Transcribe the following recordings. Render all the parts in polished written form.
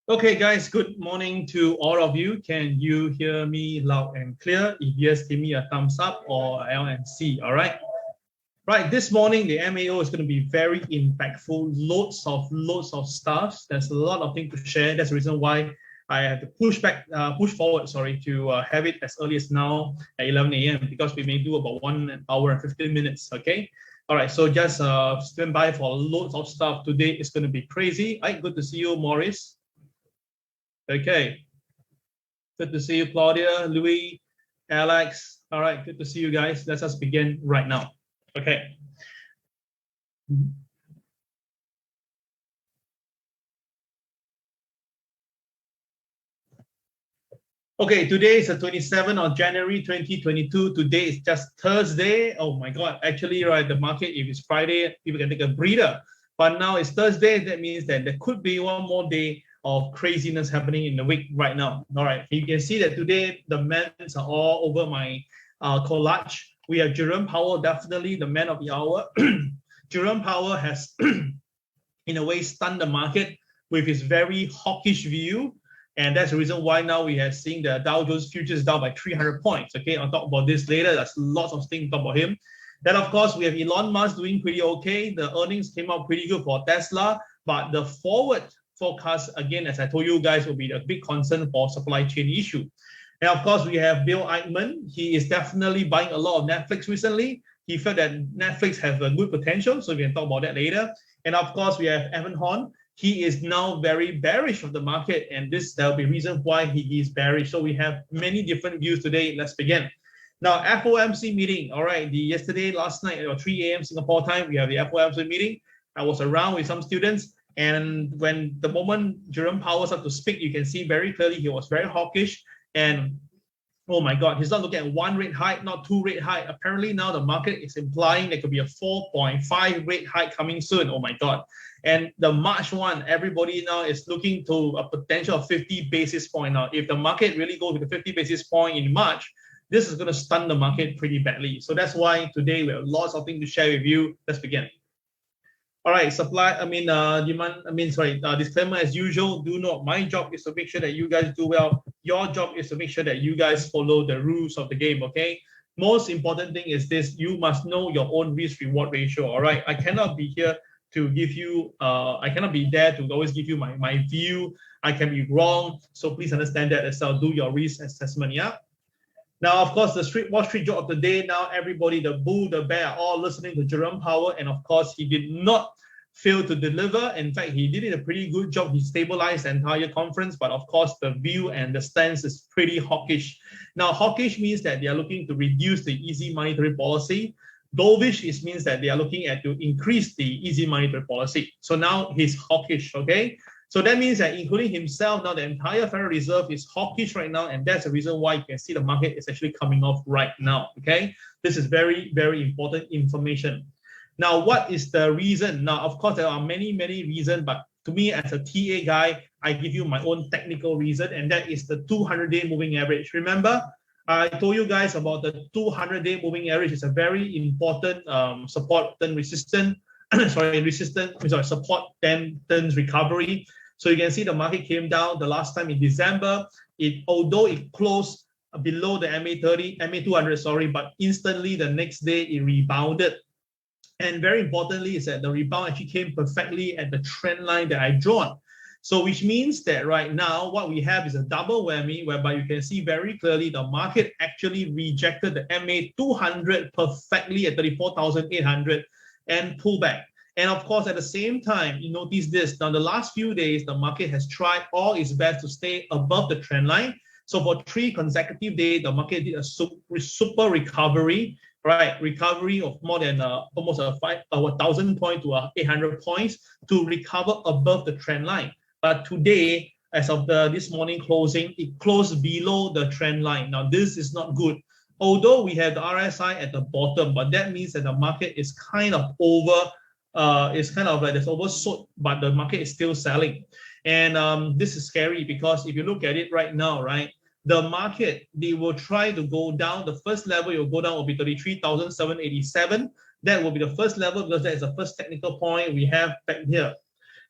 Okay, guys, good morning to all of you. Can you hear me loud and clear? If yes, give me a thumbs up or L and C, all right? Right, this morning, the MAO is going to be very impactful, loads of stuff. There's a lot of things to share. That's the reason why I have to push forward, to have it as early as now at 11 a.m. because we may do about 1 hour and 15 minutes, okay? All right, so just stand by for loads of stuff. Today is going to be crazy. All right, good to see you, Maurice. Okay, good to see you, Claudia, Louis, Alex. All right, good to see you guys. Let us begin right now. Okay. Okay, today is the 27th of January 2022. Today is just Thursday. Oh my God, actually, right, the market, if it's Friday, people can take a breather. But now it's Thursday. That means that there could be one more day of craziness happening in the week right now. All right, you can see that today the men's are all over my collage. We have Jerome Powell, definitely the man of the hour. Jerome Powell has, in a way, stunned the market with his very hawkish view. And that's the reason why now we are seeing the Dow Jones futures down by 300 points. Okay, I'll talk about this later. There's lots of things to talk about him. Then, of course, we have Elon Musk doing pretty okay. The earnings came out pretty good for Tesla, but the forward forecast, again, as I told you guys, will be a big concern for supply chain issue. And of course, we have Bill Ackman. He is definitely buying a lot of Netflix recently. He felt that Netflix has a good potential, so we can talk about that later. And of course, we have Evan Horn. He is now very bearish of the market, and there'll be reason why he is bearish. So we have many different views today. Let's begin. Now, FOMC meeting. All right, last night at 3 a.m. Singapore time, we have the FOMC meeting. I was around with some students, and when the moment Jerome Powell started to speak, you can see very clearly he was very hawkish. And oh my God, he's not looking at one rate hike, not two rate hike. Apparently now the market is implying there could be a 4.5 rate hike coming soon. Oh my God. And the March one, everybody now is looking to a potential of 50 basis point now. If the market really goes with the 50 basis point in March, this is going to stun the market pretty badly. So that's why today we have lots of things to share with you. Let's begin. All right, disclaimer as usual, my job is to make sure that you guys do well. Your job is to make sure that you guys follow the rules of the game, okay? Most important thing is this, you must know your own risk reward ratio, all right? I cannot be here to give you, I cannot be there to always give you my view. I can be wrong, so please understand that as well. Do your risk assessment, yeah? Now, of course, the Wall Street joke of the day, now everybody, the bull, the bear, are all listening to Jerome Powell, and of course, he did not fail to deliver. In fact, he did a pretty good job. He stabilized the entire conference, but of course, the view and the stance is pretty hawkish. Now, hawkish means that they are looking to reduce the easy monetary policy. Dovish means that they are looking at to increase the easy monetary policy. So now he's hawkish, okay? So that means that including himself, now the entire Federal Reserve is hawkish right now, and that's the reason why you can see the market is actually coming off right now, okay? This is very, very important information. Now, what is the reason? Now, of course, there are many, many reasons, but to me, as a TA guy, I give you my own technical reason, and that is the 200-day moving average. Remember, I told you guys about the 200-day moving average is a very important support then resistance, support then turns recovery. So you can see the market came down the last time in December. Although it closed below the MA200, but instantly the next day it rebounded. And very importantly is that the rebound actually came perfectly at the trend line that I drawn. So which means that right now, what we have is a double whammy, whereby you can see very clearly the market actually rejected the MA200 perfectly at 34,800 and pulled back. And of course, at the same time, you notice this. Now, the last few days, the market has tried all its best to stay above the trend line. So for 3 consecutive days, the market did a super recovery, right? Recovery of more than almost 1,000 points to 800 points to recover above the trend line. But today, as of this morning closing, it closed below the trend line. Now, this is not good. Although we have the RSI at the bottom, but that means that the market is kind of over. It's kind of like it's oversold, but the market is still selling. And this is scary because if you look at it right now, right, the market, they will try to go down. The first level it will go down will be 33,787. That will be the first level because that is the first technical point we have back here.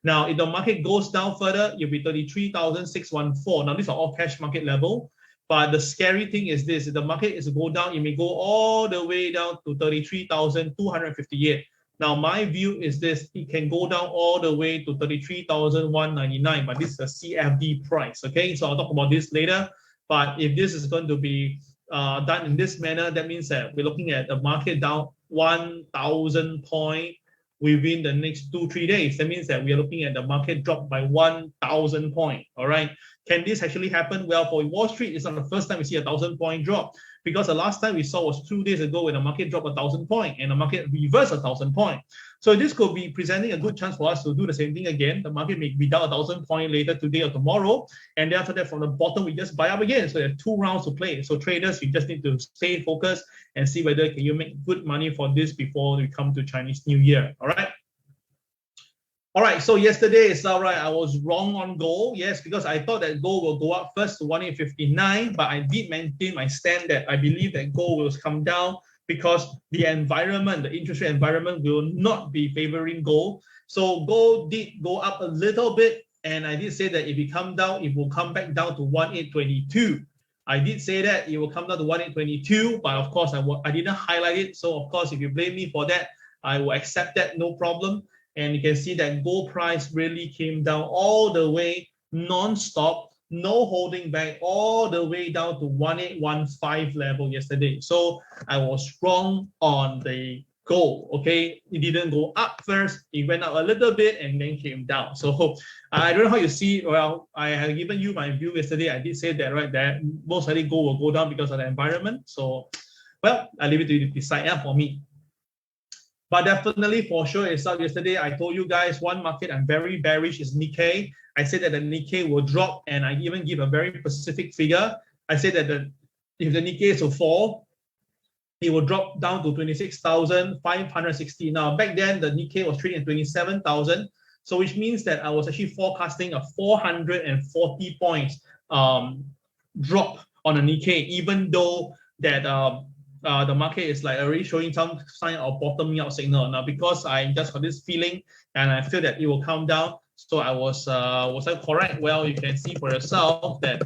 Now, if the market goes down further, you'll be 33,614. Now, these are all cash market level. But the scary thing is this: if the market is to go down, it may go all the way down to 33,258. Now, my view is this: it can go down all the way to 33,199, but this is a CFD price. Okay, so I'll talk about this later. But if this is going to be done in this manner, that means that we're looking at the market down 1,000 points within the next 2-3 days. That means that we are looking at the market drop by 1,000 points. All right. Can this actually happen? Well, for Wall Street, it's not the first time we see a 1,000-point drop, because the last time we saw was 2 days ago when the market dropped 1,000 points and the market reversed 1,000 points. So this could be presenting a good chance for us to do the same thing again. The market may be down 1,000 points later today or tomorrow, and then after that, from the bottom, we just buy up again. So there are 2 rounds to play. So traders, you just need to stay focused and see whether can you make good money for this before we come to Chinese New Year. All right. All right, so yesterday, it's all right, I was wrong on gold. Yes, because I thought that gold will go up first to 1859, but I did maintain my stand that I believe that gold will come down because the environment, the interest rate environment will not be favoring gold. So gold did go up a little bit, and I did say that if it come down, it will come back down to 1822. I did say that it will come down to 1822, but of course, I didn't highlight it. So of course, if you blame me for that, I will accept that, no problem. And you can see that gold price really came down all the way non-stop, no holding back, all the way down to 1815 level yesterday. So I was wrong on the gold, okay? It didn't go up first, it went up a little bit and then came down. So I don't know how you see. Well, I have given you my view yesterday. I did say that, right, that most likely gold will go down because of the environment. So, well, I leave it to you to decide for me. But definitely, for sure, it's up yesterday. I told you guys one market I'm very bearish is Nikkei. I said that the Nikkei will drop, and I even give a very specific figure. I said that if the Nikkei is to fall, it will drop down to 26,560. Now, back then, the Nikkei was trading at 27,000. So which means that I was actually forecasting a 440 points drop on the Nikkei, even though that the market is like already showing some sign of bottoming out signal. Now, because I just got this feeling and I feel that it will come down, so I was I correct? Well, you can see for yourself that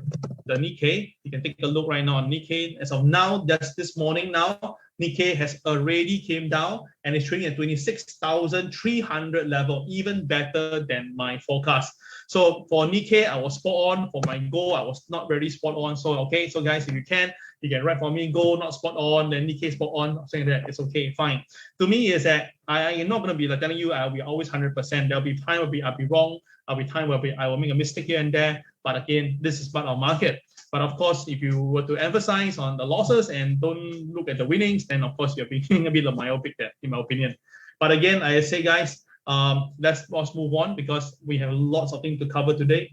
the Nikkei, you can take a look right now on Nikkei. As of now, just this morning now, Nikkei has already came down and it's trading at 26,300 level, even better than my forecast. So for Nikkei, I was spot on. For my goal, I was not very spot on. So okay, so guys, if you can write for me, goal not spot on, then Nikkei spot on, saying that it's okay, fine. To me is that I am not going to be like telling you I'll be always 100%. There'll be time I'll be wrong. There'll be time where I will make a mistake here and there. But again, this is part of market. But of course, if you were to emphasize on the losses and don't look at the winnings, then of course you're being a bit of myopic there, in my opinion. But again, I say, guys, let's move on because we have lots of things to cover today.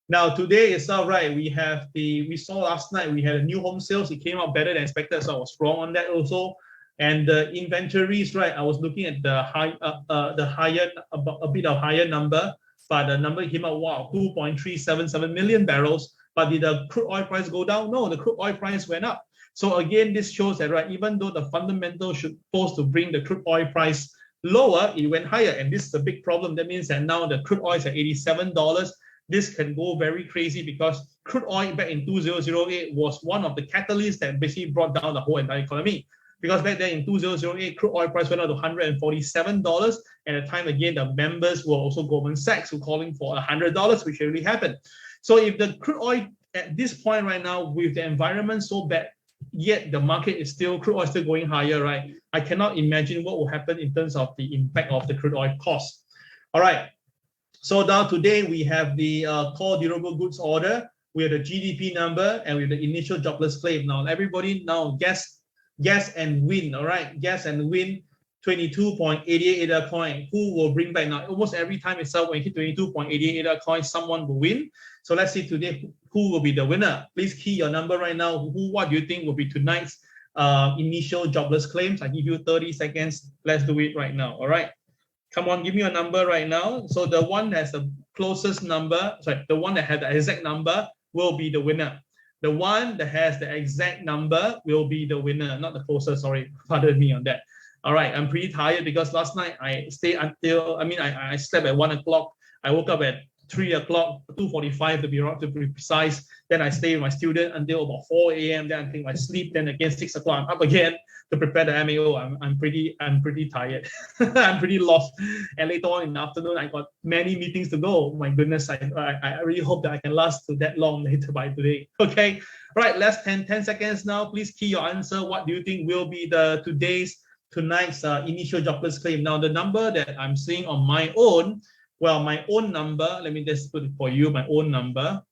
Now today is all right. We saw last night we had a new home sales. It came out better than expected, so I was wrong on that also. And the inventories, right? I was looking at the a bit of higher number, but the number came out, wow, 2.377 million barrels. But did the crude oil price go down? No, the crude oil price went up. So again, this shows that, right, even though the fundamentals should supposed to bring the crude oil price lower, it went higher. And this is a big problem. That means that now the crude oil is at $87. This can go very crazy because crude oil back in 2008 was one of the catalysts that basically brought down the whole entire economy. Because back then in 2008, crude oil price went up to $147. And at the time, again, the members were also Goldman Sachs who calling for $100, which really happened. So if the crude oil at this point right now, with the environment so bad, yet the market is still, crude oil still going higher, right? I cannot imagine what will happen in terms of the impact of the crude oil cost. All right. So now today we have the core durable goods order, we have the GDP number, and we have the initial jobless claim. Now everybody now guess and win, all right? Guess and win 22.88 coin. Who will bring back now? Almost every time itself when you hit 22.88 coin, someone will win. So let's see today who will be the winner. Please key your number right now. What do you think will be tonight's initial jobless claims? I give you 30 seconds. Let's do it right now. All right. Come on, give me a number right now. So the one that has the closest number, sorry, the one that has the exact number will be the winner. The one that has the exact number will be the winner, not the closest, sorry, pardon me on that. All right, I'm pretty tired because last night I stayed until, I slept at 1 o'clock. I woke up at 3 o'clock, 2:45 to be precise. Then I stayed with my student until about 4 a.m. Then I take my sleep. Then again 6 o'clock, I'm up again to prepare the MAO. I'm pretty tired. I'm pretty lost. And later on in the afternoon, I got many meetings to go. My goodness, I really hope that I can last to that long later by today. Okay, right. Last 10 seconds now. Please key your answer. What do you think will be tonight's initial jobless claim? Now the number that I'm seeing on my own. Well, my own number, let me just put it for you, my own number.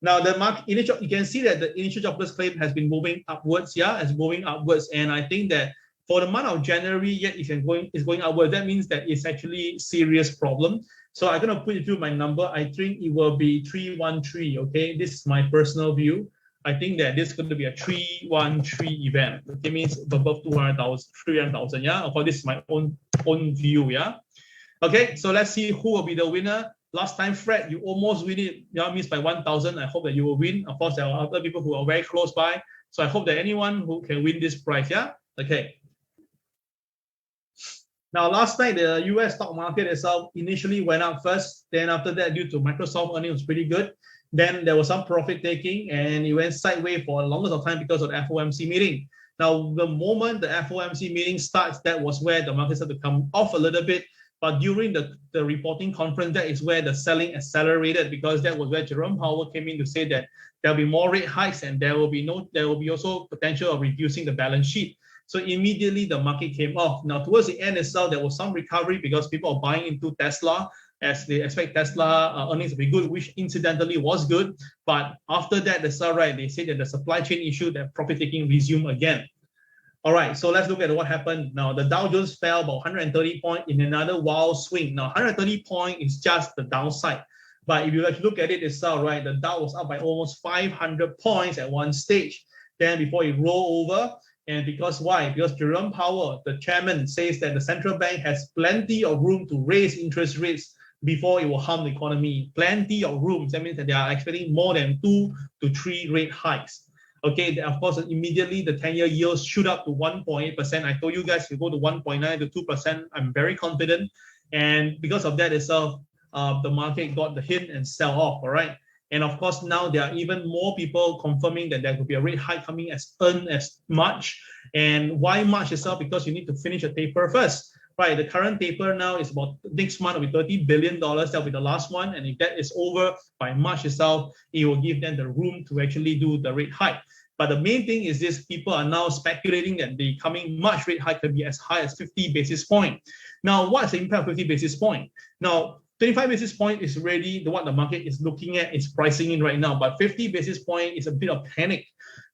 Now, the initial, you can see that the initial jobless claim has been moving upwards, it's moving upwards. And I think that for the month of January, it's going upwards. That means that it's actually a serious problem. So I'm going to put it through my number. I think it will be 313, okay? This is my personal view. I think that this is going to be a 313 event. Okay, means above 300,000, yeah? Of course, this is my own view, yeah? Okay, so let's see who will be the winner. Last time, Fred, you almost win it. Missed by 1,000. I hope that you will win. Of course, there are other people who are very close by. So I hope that anyone who can win this prize, yeah? Okay. Now, last night, the US stock market itself initially went up first. Then after that, due to Microsoft earnings was pretty good. Then there was some profit taking and it went sideways for a longer time because of the FOMC meeting. Now, the moment the FOMC meeting starts, that was where the market started to come off a little bit. But during the reporting conference, that is where the selling accelerated because that was where Jerome Powell came in to say that there'll be more rate hikes and there will be also potential of reducing the balance sheet. So immediately the market came off. Now towards the end itself, there was some recovery because people are buying into Tesla as they expect Tesla earnings to be good, which incidentally was good. But after that, they said that the supply chain issue, that profit taking resumed again. All right, so let's look at what happened. Now, the Dow Jones fell about 130 points in another wild swing. Now, 130 points is just the downside. But if you actually look at it itself, right, the Dow was up by almost 500 points at one stage. Then before it rolled over, and because why? Because Jerome Powell, the chairman, says that the central bank has plenty of room to raise interest rates before it will harm the economy. Plenty of room. That means that they are expecting more than 2 to 3 rate hikes. Okay, of course, immediately the 10-year yields shoot up to 1.8%. I told you guys to go to 1.9 to 2%. I'm very confident. And because of that itself, the market got the hint and sell off, all right? And of course, now there are even more people confirming that there could be a rate hike coming as early as March. And why March itself? Because you need to finish a taper first. Right, the current taper now is about next month will be $30 billion. That'll be the last one. And if that is over by March itself, it will give them the room to actually do the rate hike. But the main thing is this, people are now speculating that the coming March rate hike can be as high as 50 basis points. Now, what's the impact of 50 basis points? Now, 25 basis point is really what the market is looking at, is pricing in right now. But 50 basis point is a bit of panic.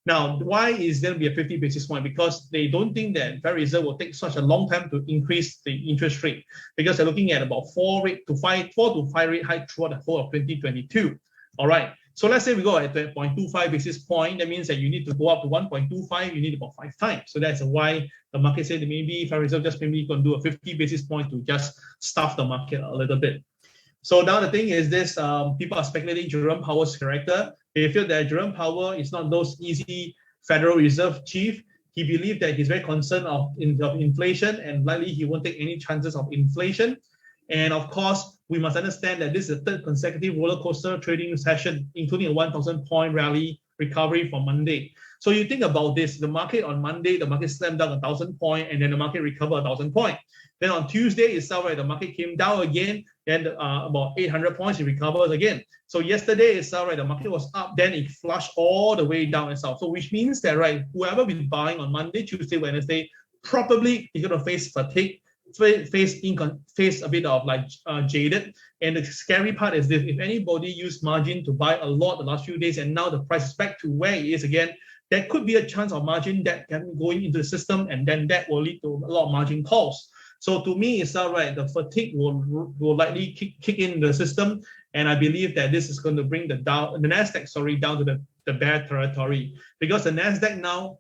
Now, why is there to be a 50 basis point? Because they don't think that Federal Reserve will take such a long time to increase the interest rate, because they're looking at about 4 to 5 rate hike throughout the whole of 2022. All right. So let's say we go at 0.25 basis point. That means that you need to go up to 1.25. You need about 5 times. So that's why the market said that maybe Federal Reserve just maybe going to do a 50 basis point to just stuff the market a little bit. So now the thing is this, people are speculating Jerome Powell's character. They feel that Jerome Powell is not those easy Federal Reserve chief. He believes that he's very concerned of inflation, and likely he won't take any chances of inflation. And of course, we must understand that this is the third consecutive roller coaster trading session, including a 1,000 point rally recovery from Monday. So you think about this, the market on Monday, the market slammed down 1,000 points, and then the market recovered 1,000 points. Then on Tuesday itself, right, the market came down again, and about 800 points, it recovers again. So yesterday itself, right, the market was up, then it flushed all the way down itself. So which means that, right, whoever been buying on Monday, Tuesday, Wednesday, probably is going to face fatigue, face a bit of like jaded. And the scary part is this: if anybody used margin to buy a lot the last few days, and now the price is back to where it is again, there could be a chance of margin that can go into the system, and then that will lead to a lot of margin calls. So to me, it's all right. The fatigue will likely kick in the system, and I believe that this is going to bring the Nasdaq down to the bear territory, because the Nasdaq now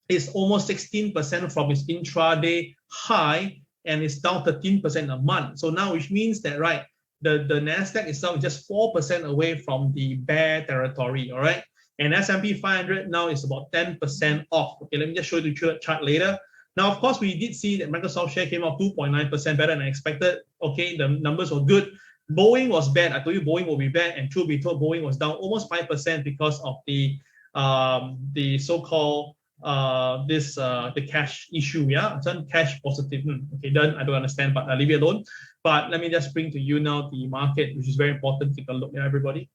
is almost 16% from its intraday high, and it's down 13% a month. So now, which means that, right, the Nasdaq itself is just 4% away from the bear territory, all right? And S&P 500 now is about 10% off. Okay, let me just show you the chart later. Now, of course, we did see that Microsoft share came out 2.9% better than expected. Okay, the numbers were good. Boeing was bad. I told you Boeing will be bad, and truth be told, Boeing was down almost 5% because of the so-called the cash issue. Yeah, it's on cash positive. Okay, done. I don't understand, but I'll leave it alone. But let me just bring to you now the market, which is very important. Take a look, yeah, everybody.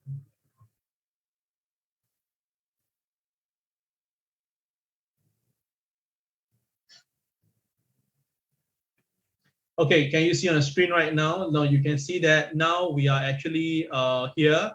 Okay, can you see on the screen right now? Now you can see that now we are actually here.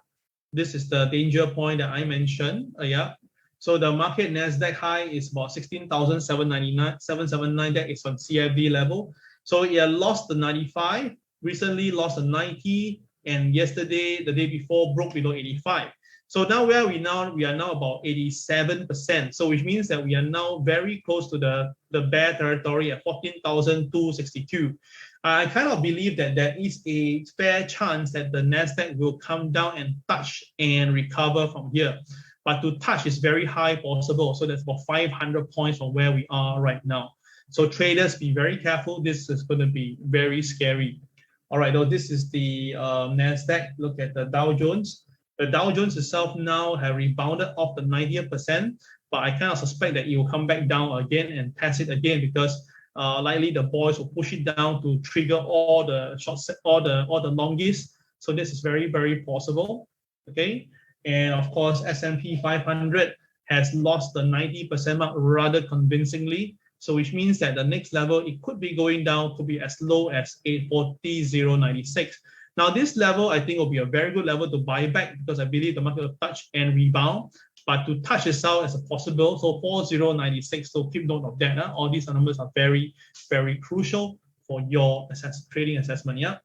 This is the danger point that I mentioned. Yeah. So the market Nasdaq high is about 16,779. That is on CFD level. So it lost the 95, recently lost the 90, and yesterday, the day before, broke below 85. So now where we now? We are now about 87%. So which means that we are now very close to the bear territory at 14,262. I kind of believe that there is a fair chance that the Nasdaq will come down and touch and recover from here. But to touch is very high possible. So that's about 500 points from where we are right now. So traders, be very careful. This is going to be very scary. All right, though, this is the Nasdaq. Look at the Dow Jones. The Dow Jones itself now have rebounded off the 90th percent, but I kind of suspect that it will come back down again and test it again because likely the boys will push it down to trigger all the shorts, all the longies. So this is very, very possible. Okay, and of course S&P 500 has lost the 90% mark rather convincingly. So which means that the next level it could be going down, could be as low as 840.096. Now, this level, I think, will be a very good level to buy back because I believe the market will touch and rebound. But to touch itself as a possible, so 4096, so keep note of that. All these numbers are very, very crucial for your trading assessment. Yeah.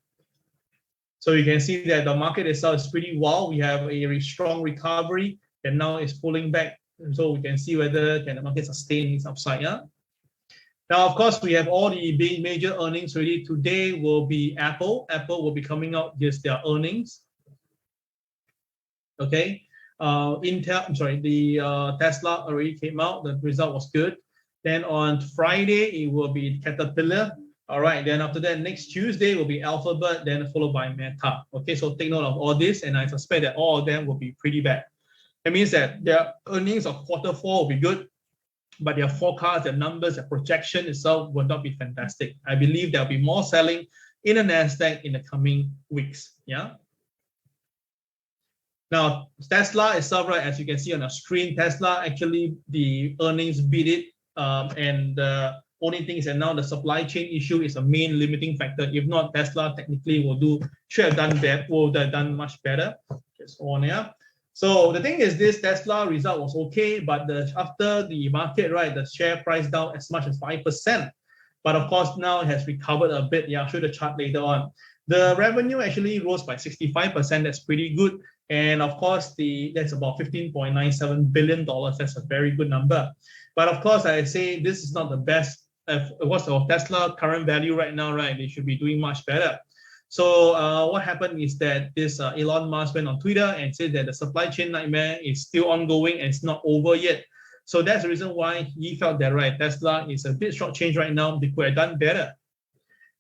So you can see that the market itself is pretty wild. We have a very strong recovery and now it's pulling back. So we can see whether can the market sustain its upside. Yeah. Now, of course, we have all the big major earnings ready. Today will be Apple. Apple will be coming out with their earnings. Okay. Tesla already came out. The result was good. Then on Friday, it will be Caterpillar. All right. Then after that, next Tuesday will be Alphabet, then followed by Meta. Okay. So take note of all this, and I suspect that all of them will be pretty bad. That means that their earnings of quarter 4 will be good, but their forecast, their numbers, their projection itself will not be fantastic. I believe there'll be more selling in the Nasdaq in the coming weeks. Yeah. Now, Tesla itself, right, as you can see on the screen, Tesla actually the earnings beat it, and the only thing is that now the supply chain issue is a main limiting factor. If not, Tesla technically should have done that, would have done much better. Just on here. So the thing is, this Tesla result was okay, but after the market, right, the share price down as much as 5%. But of course, now it has recovered a bit. Yeah, I'll show the chart later on. The revenue actually rose by 65%. That's pretty good. And of course, that's about $15.97 billion. That's a very good number. But of course, I say this is not the best. What's the Tesla current value right now, right? They should be doing much better. So what happened is that this Elon Musk went on Twitter and said that the supply chain nightmare is still ongoing and it's not over yet. So that's the reason why he felt that, right, Tesla is a bit short-changed right now. They could have done better.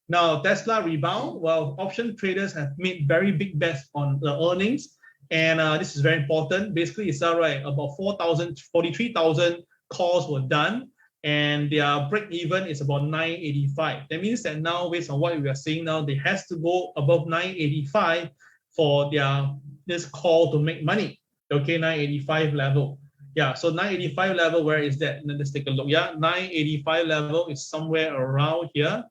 Now, Tesla rebound. Well, option traders have made very big bets on the earnings. And this is very important. Basically, it's right, about 43,000 calls were done. And their break even is about 985. That means that now, based on what we are seeing now, they has to go above 985 for this call to make money. Okay, 985 level. Yeah, so 985 level, where is that? Let's take a look. Yeah, 985 level is somewhere around here.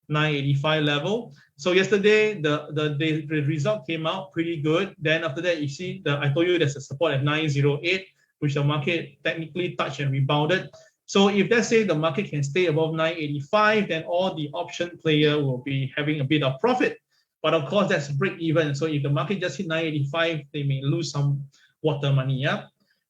985 level. So yesterday the result came out pretty good. Then after that, you see I told you there's a support at 908, which the market technically touched and rebounded. So if let's say the market can stay above 985, then all the option player will be having a bit of profit. But of course, that's break even. So if the market just hit 985, they may lose some water money. Yeah.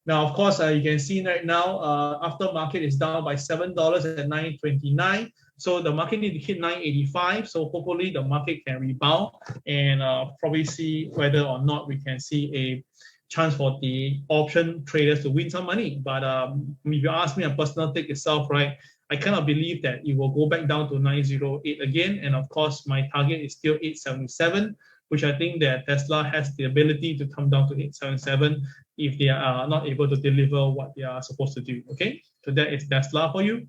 Now, of course, you can see right now, after market is down by $7 at 929. So the market need to hit 985. So hopefully the market can rebound and probably see whether or not we can see chance for the option traders to win some money. But if you ask me a personal take itself, right, I cannot believe that it will go back down to 908 again. And of course, my target is still 877, which I think that Tesla has the ability to come down to 877 if they are not able to deliver what they are supposed to do. Okay, so that is Tesla for you.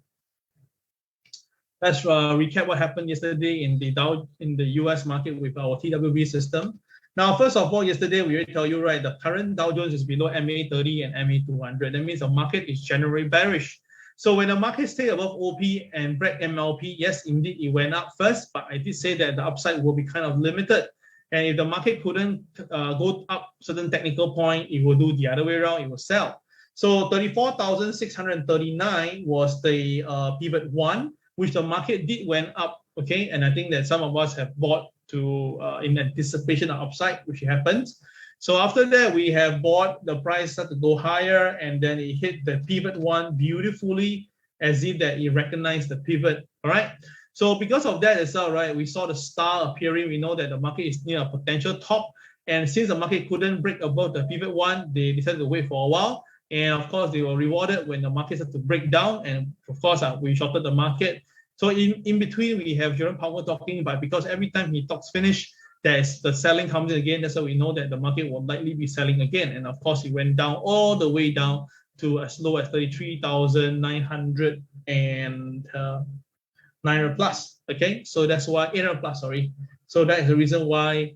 Let's recap what happened yesterday in the US market with our TWB system. Now, first of all, yesterday we already tell you, right, the current Dow Jones is below MA30 and MA200. That means the market is generally bearish. So when the market stayed above OP and break MLP, yes, indeed, it went up first, but I did say that the upside will be kind of limited. And if the market couldn't go up certain technical point, it will do the other way around, it will sell. So 34,639 was the pivot one, which the market did went up, okay? And I think that some of us have bought to in anticipation of upside, which happens. So after that, we have bought, the price started to go higher, and then it hit the pivot one beautifully, as if that it recognized the pivot, all right? So because of that as well, right, we saw the star appearing. We know that the market is near a potential top, and since the market couldn't break above the pivot one, they decided to wait for a while. And of course, they were rewarded when the market started to break down, and of course, we shorted the market. So in between, we have Jerome Powell talking, but because every time he talks finish, there's the selling comes in again. That's why we know that the market will likely be selling again. And of course, it went down all the way down to as low as 33,909 plus. Okay, so that's why 800 plus. Sorry. So that is the reason why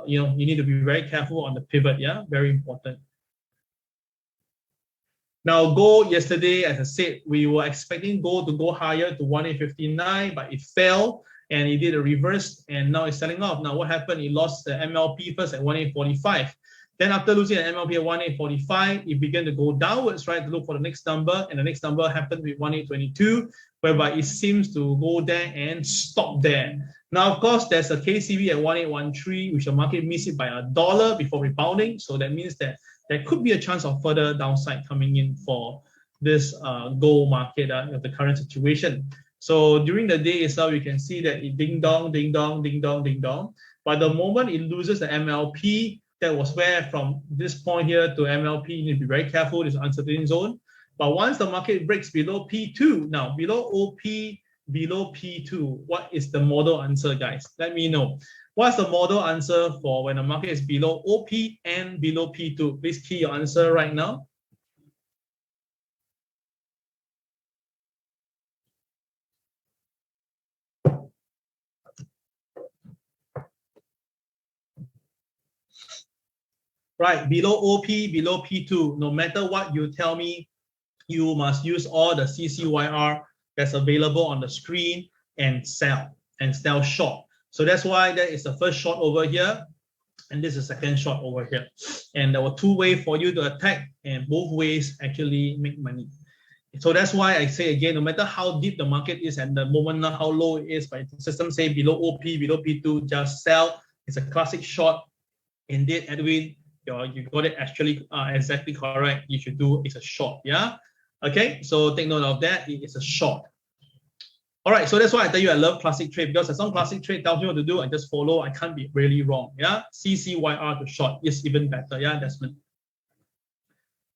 you need to be very careful on the pivot. Yeah, very important. Now, gold yesterday, as I said, we were expecting gold to go higher to 1859, but it fell and it did a reverse, and now it's selling off. Now, what happened? It lost the MLP first at 1845. Then after losing the MLP at 1845, it began to go downwards, right, to look for the next number, and the next number happened with 1822, whereby it seems to go there and stop there. Now, of course, there's a KCB at 1813, which the market missed it by $1 before rebounding, so that means that there could be a chance of further downside coming in for this gold market of the current situation. So during the day itself, you can see that it ding dong, ding dong, ding dong, ding dong. But the moment it loses the MLP, that was where from this point here to MLP, you need to be very careful. It's an uncertainty zone. But once the market breaks below P2, now below OP, below P2, what is the model answer, guys? Let me know. What's the model answer for when the market is below OP and below P2? Please key your answer right now. Right, below OP, below P2, no matter what you tell me, you must use all the CCYR that's available on the screen and sell short. So that's why that is the first short over here, and this is the second short over here. And there were two ways for you to attack, and both ways actually make money. So that's why I say again, no matter how deep the market is and the moment now how low it is, but the system say below OP, below P2, just sell. It's a classic short. Indeed, Edwin, you got it actually exactly correct. You should do it's a short, yeah. Okay, so take note of that. It is a short. All right, so that's why I tell you I love classic trade, because as long classic trade tells me what to do, I just follow. I can't be really wrong. Yeah, CCYR to short is even better. Yeah, Desmond.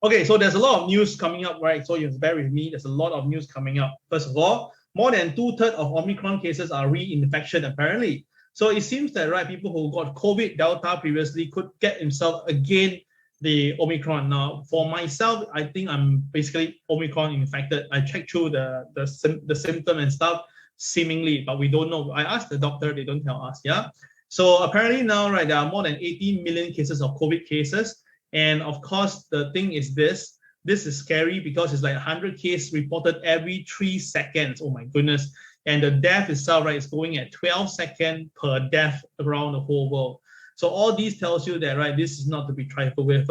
Okay, so there's a lot of news coming up, right? So you have to bear with me. There's a lot of news coming up. First of all, more than 2/3 of Omicron cases are reinfection apparently. So it seems that, right, people who got COVID Delta previously could get themselves again the Omicron. Now, for myself, I think I'm basically Omicron infected. I checked through the symptom and stuff, seemingly, but we don't know. I asked the doctor, they don't tell us, yeah? So apparently now, right, there are more than 18 million cases of COVID cases. And of course, the thing is this is scary because it's like 100 cases reported every 3 seconds. Oh my goodness. And the death itself, right, is going at 12 seconds per death around the whole world. So all these tells you that, right, this is not to be trifled with.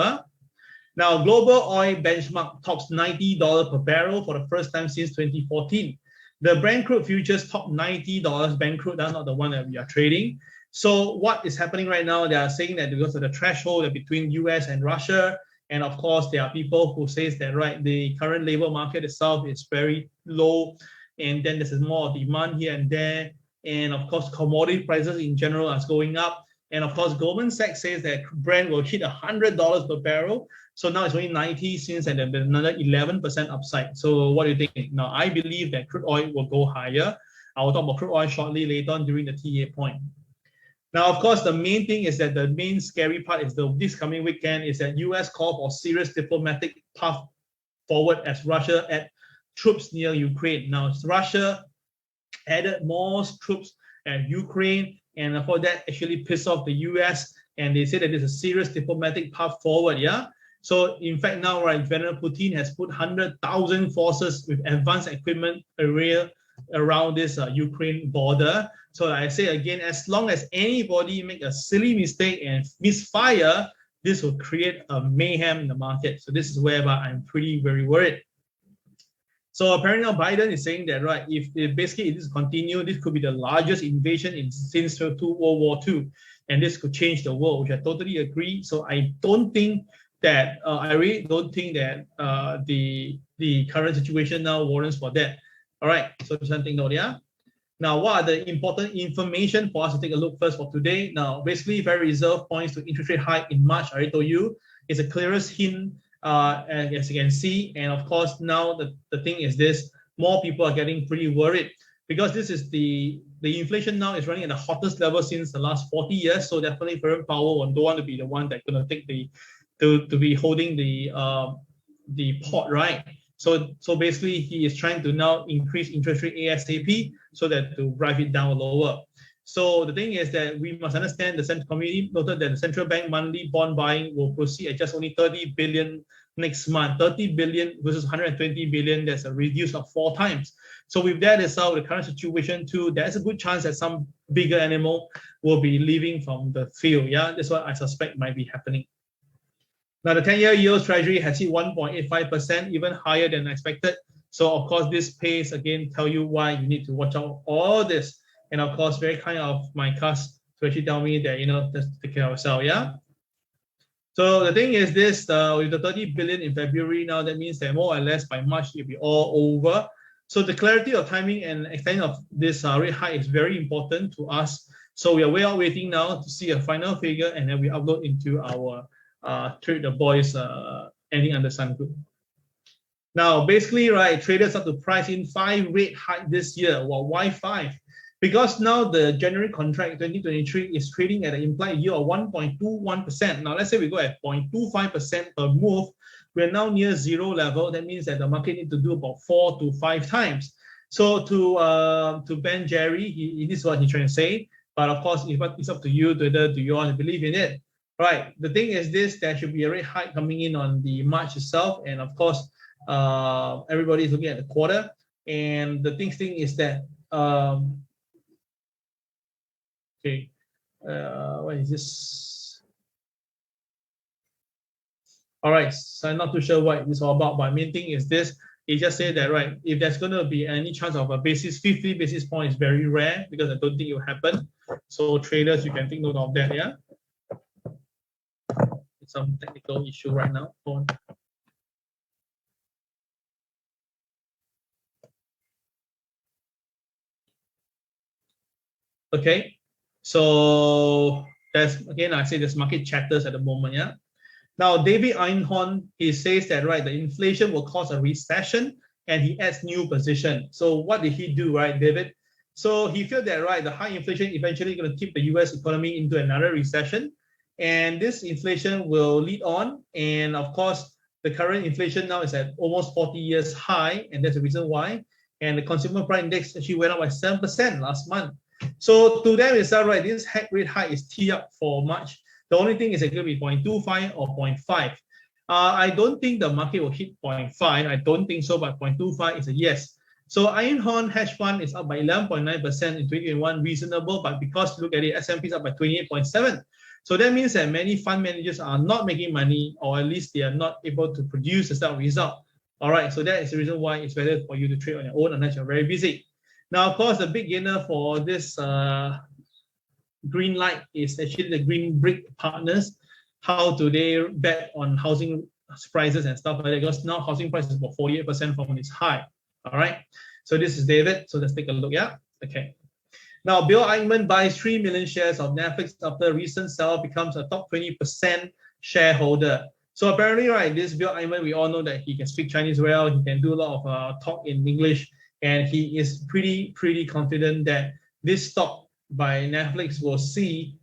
Now, global oil benchmark tops $90 per barrel for the first time since 2014. The Brent crude futures top $90 Brent crude. That's not the one that we are trading. So what is happening right now? They are saying that because of the threshold between US and Russia, and of course, there are people who say that, right, the current labor market itself is very low, and then there's more demand here and there. And of course, commodity prices in general are going up. And of course, Goldman Sachs says that Brent will hit $100 per barrel. So now it's only 90 since, and then another 11% upside. So what do you think? Now, I believe that crude oil will go higher. I will talk about crude oil shortly later on during the TA point. Now, of course, the main thing is that the main scary part is this coming weekend is that US call for serious diplomatic path forward as Russia adds troops near Ukraine. Now, Russia added more troops at Ukraine, and for that actually pissed off the US, and they say that there's a serious diplomatic path forward, yeah? So in fact now, right, Vladimir Putin has put 100,000 forces with advanced equipment around this Ukraine border. So I say again, as long as anybody make a silly mistake and misfire, this will create a mayhem in the market. So this is whereby I'm very worried. So apparently now Biden is saying that, right, if basically this continue, this could be the largest invasion since World War II, and this could change the world, which I totally agree. So I don't think that, I really don't think that the current situation now warrants for that. All right, so something note, yeah? Now, what are the important information for us to take a look first for today? Now, basically, Federal Reserve points to interest rate hike in March. I already told you, it's the clearest hint, as you can see. And of course, now the thing is this, more people are getting pretty worried because this is the inflation now is running at the hottest level since the last 40 years. So definitely Jerome Powell don't want to be the one that's going to take to be holding the pot, right? So basically, he is trying to now increase interest rate ASAP so that to drive it down lower. So the thing is that we must understand the Central Committee noted that the central bank monthly bond buying will proceed at just only 30 billion next month. 30 billion versus 120 billion, that's a reduce of 4 times. So with that itself, the current situation too, there's a good chance that some bigger animal will be leaving from the field. Yeah, that's what I suspect might be happening. Now, the 10-year yield treasury has hit 1.85%, even higher than expected. So, of course, this pace, again, tell you why you need to watch out all this. And, of course, very kind of my cast to actually tell me that, just take care of ourselves, yeah? So, the thing is this, with the 30 billion in February now, that means that more or less by March, it'll be all over. So, the clarity of timing and extent of this rate hike is very important to us. So, we are waiting now to see a final figure, and then we upload into our Trade the Boys ending under sun group. Now, basically, right, traders have to price in 5 rate hike this year. Well, why 5? Because now the January contract 2023 is trading at an implied yield of 1.21%. Now, let's say we go at 0.25% per move. We're now near zero level. That means that the market needs to do about 4 to 5 times. So to Ben Jerry, this is what he's trying to say. But of course, it's up to you whether do you want to believe in it. Right. The thing is this, there should be a rate hike coming in on the March itself. And of course, everybody is looking at the quarter. And the thing is that, okay, what is this? All right, so I'm not too sure what it's all about, but main thing is this. It just said that, right, if there's going to be any chance of a 50 basis point is very rare because I don't think it will happen. So traders, you can take note of that, yeah? Some technical issue right now. Go on. Okay, so that's again I say there's market chatters at the moment, yeah. Now David Einhorn, he says that right, the inflation will cause a recession, and he adds new position. So what did he do, right, David? So he felt that right, the high inflation eventually going to tip the U.S. economy into another recession. And this inflation will lead on. And of course, the current inflation now is at almost 40 years high. And that's the reason why. And the consumer price index actually went up by 7% last month. So to them, it's all right. This rate hike is teed up for March. The only thing is it going to be 0.25 or 0.5. I don't think the market will hit 0.5. I don't think so, but 0.25 is a yes. So Einhorn hedge fund is up by 11.9% in 2021, reasonable. But because look at it, S&P is up by 28.7%. So that means that many fund managers are not making money, or at least they are not able to produce a certain result. All right, so that is the reason why it's better for you to trade on your own unless you're very busy. Now, of course, the big gainer for this green light is actually the Green Brick Partners. How do they bet on housing prices and stuff like that? Because now housing prices about 48% from its high. All right, so this is David. So let's take a look. Yeah, okay. Now, Bill Ackman buys 3 million shares of Netflix after recent sell, becomes a top 20% shareholder. So apparently, right, this Bill Ackman, we all know that he can speak Chinese well, he can do a lot of talk in English, and he is pretty confident that this stock by Netflix will see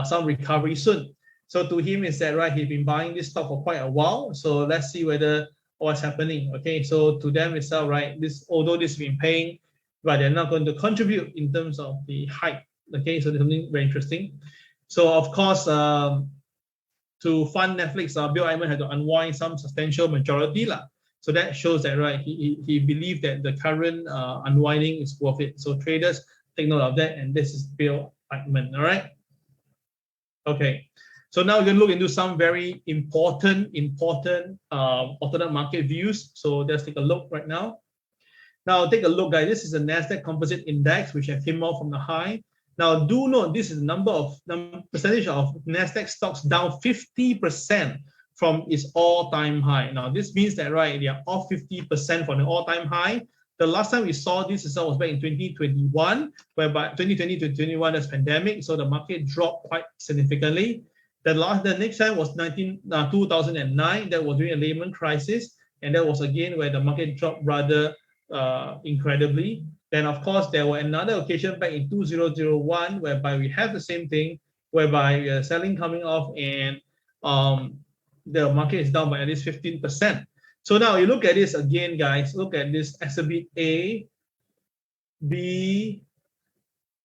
some recovery soon. So to him is that, right, he's been buying this stock for quite a while. So let's see whether what's happening. Okay, so to them itself, right, this, although this has been paying, but they're not going to contribute in terms of the hype. Okay, so there's something very interesting. So of course, to fund Netflix, Bill Ackman had to unwind some substantial majority lah. So that shows that, right, he believed that the current unwinding is worth it. So traders take note of that, and this is Bill Ackman. All right. Okay. So now we're going to look into some very important alternate market views. So let's take a look right now. Now take a look, guys. This is the Nasdaq Composite Index, which have came off from the high. Now do note this is the percentage of Nasdaq stocks down 50% from its all-time high. Now this means that, right, they are off 50% from the all-time high. The last time we saw this was back in 2021, whereby 2020 to 2021 that's pandemic, so the market dropped quite significantly. The next time was 2009. That was during a Lehman crisis, and that was again where the market dropped rather incredibly. Then of course there were another occasion back in 2001 whereby we have the same thing, whereby we are selling coming off and the market is down by at least 15%. So now you look at this again, guys. Look at this exhibit A, B,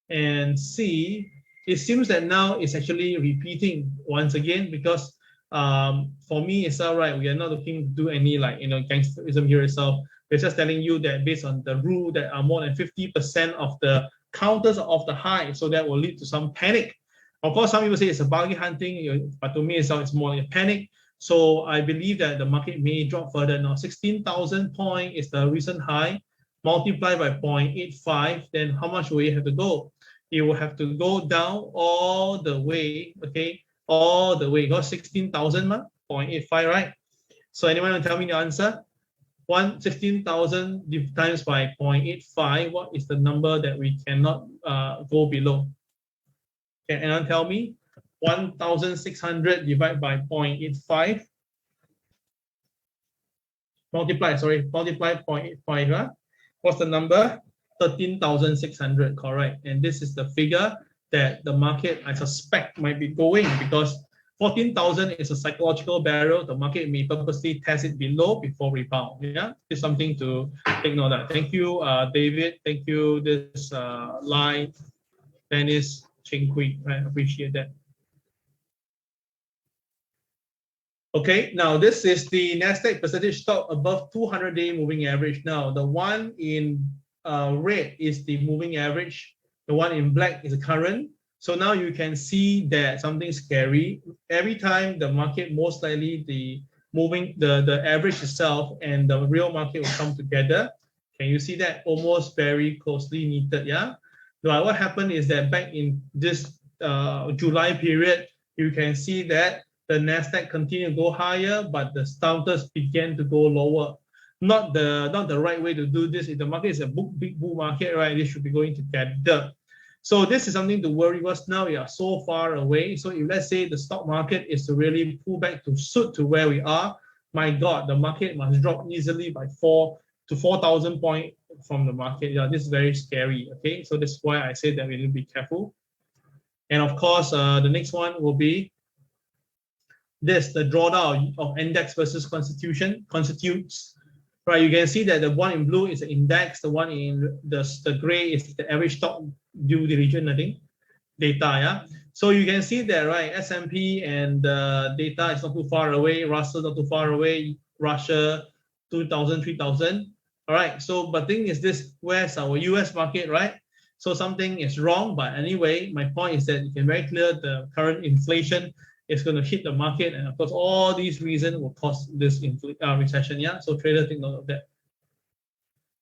and C. It seems that now it's actually repeating once again, because for me it's all right. We are not looking to do any gangsterism here itself. We're just telling you that based on the rule that are more than 50% of the counters are off the high, so that will lead to some panic. Of course, some people say it's a bargain hunting, but to me it's more like a panic. So I believe that the market may drop further. Now 16,000 point is the recent high, multiplied by 0.85. Then how much will you have to go? You will have to go down all the way, okay? All the way. Got 16,000, 0.85, right? So anyone want to tell me the answer? 16,000 times by 0.85. What is the number that we cannot go below? Can anyone tell me? 1,600 divided by 0.85. Multiply 0.85. Huh? What's the number? 13,600, correct. And this is the figure that the market, I suspect, might be going, because 14,000 is a psychological barrier. The market may purposely test it below before rebound. Yeah, it's something to take note of. Thank you, David. Thank you, this Lai, Dennis, Ching Hui. I appreciate that. Okay, now this is the Nasdaq percentage stock above 200-day moving average. Now the one in red is the moving average. The one in black is the current. So now you can see that something scary. Every time the market, most likely the average itself and the real market will come together. Can you see that? Almost very closely knitted, yeah? Now what happened is that back in this July period, you can see that the Nasdaq continued to go higher, but the counters began to go lower. Not the right way to do this. If the market is a big bull market, right, this should be going together. So this is something to worry, because now we are so far away. So if let's say the stock market is to really pull back to suit to where we are, my God, the market must drop easily by 4,000 points from the market. Yeah, this is very scary. Okay, so that's why I say that we need to be careful. And of course, the next one will be this, the drawdown of index versus constitutes. Right, you can see that the one in blue is the index, the one in the gray is the average stock due diligence, I think, data, yeah? So you can see that, right, S&P and data is not too far away, Russell not too far away, Russia 2,000, 3,000. All right, so but thing is this, where's our US market, right? So something is wrong, but anyway, my point is that you can very clear the current inflation is going to hit the market, and of course all these reasons will cause this recession, yeah? So traders take note of that.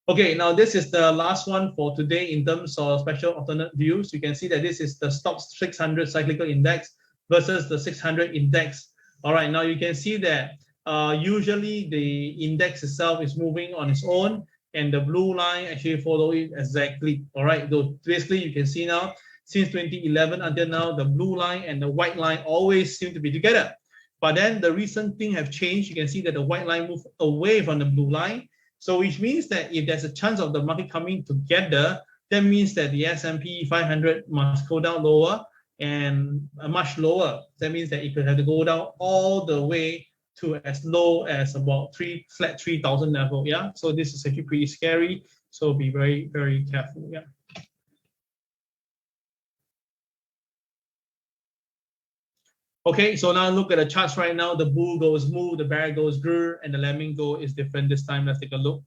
Okay, now this is the last one for today in terms of special alternate views. You can see that this is the stock 600 cyclical index versus the 600 index. All right, now you can see that usually the index itself is moving on its own, and the blue line actually follow it exactly. All right, so basically you can see now, since 2011 until now, the blue line and the white line always seem to be together. But then the recent thing have changed. You can see that the white line moved away from the blue line. So which means that if there's a chance of the market coming together, that means that the S&P 500 must go down lower and much lower. That means that it could have to go down all the way to as low as about flat 3,000 level. Yeah, so this is actually pretty scary. So be very, very careful. Yeah. Okay, so now look at the charts right now. The bull goes moo, the bear goes grr, and the flamingo is different this time. Let's take a look.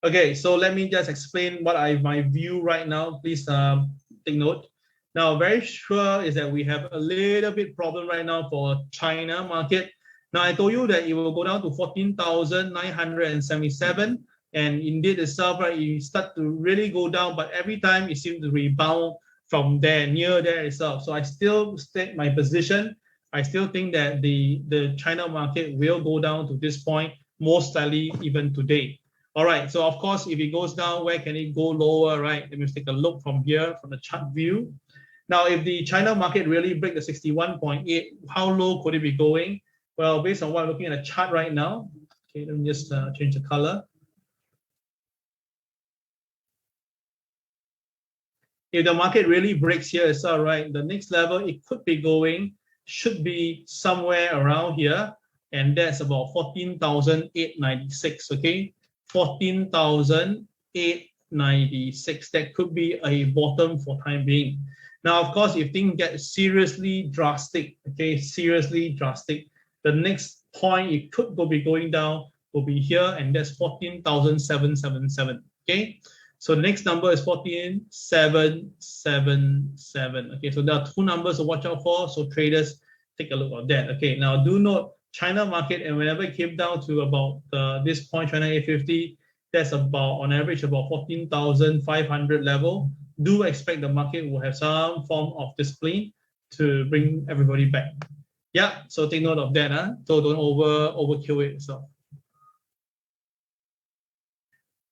Okay, so let me just explain what my view right now. Please take note. Now, very sure is that we have a little bit problem right now for China market. Now, I told you that it will go down to 14,977. And indeed itself, right, you start to really go down, but every time it seems to rebound from there, near there itself. So I still state my position. I still think that the China market will go down to this point, most likely even today. All right, so of course, if it goes down, where can it go lower, right? Let me take a look from here, from the chart view. Now, if the China market really break the 61.8, how low could it be going? Well, based on what I'm looking at the chart right now, okay, let me just change the color. If the market really breaks here, it's all right. The next level it could be going should be somewhere around here, and that's about 14,896. Okay, 14,896. That could be a bottom for time being. Now, of course, if things get seriously drastic, okay, seriously drastic, the next point it could be going down will be here, and that's 14,777. Okay. So the next number is 14,777. Okay, so there are two numbers to watch out for. So traders, take a look at that. Okay, now do note China market, and whenever it came down to about this point, China 850, that's about on average about 14,500 level. Do expect the market will have some form of discipline to bring everybody back. Yeah, so take note of that. So don't overkill it. So.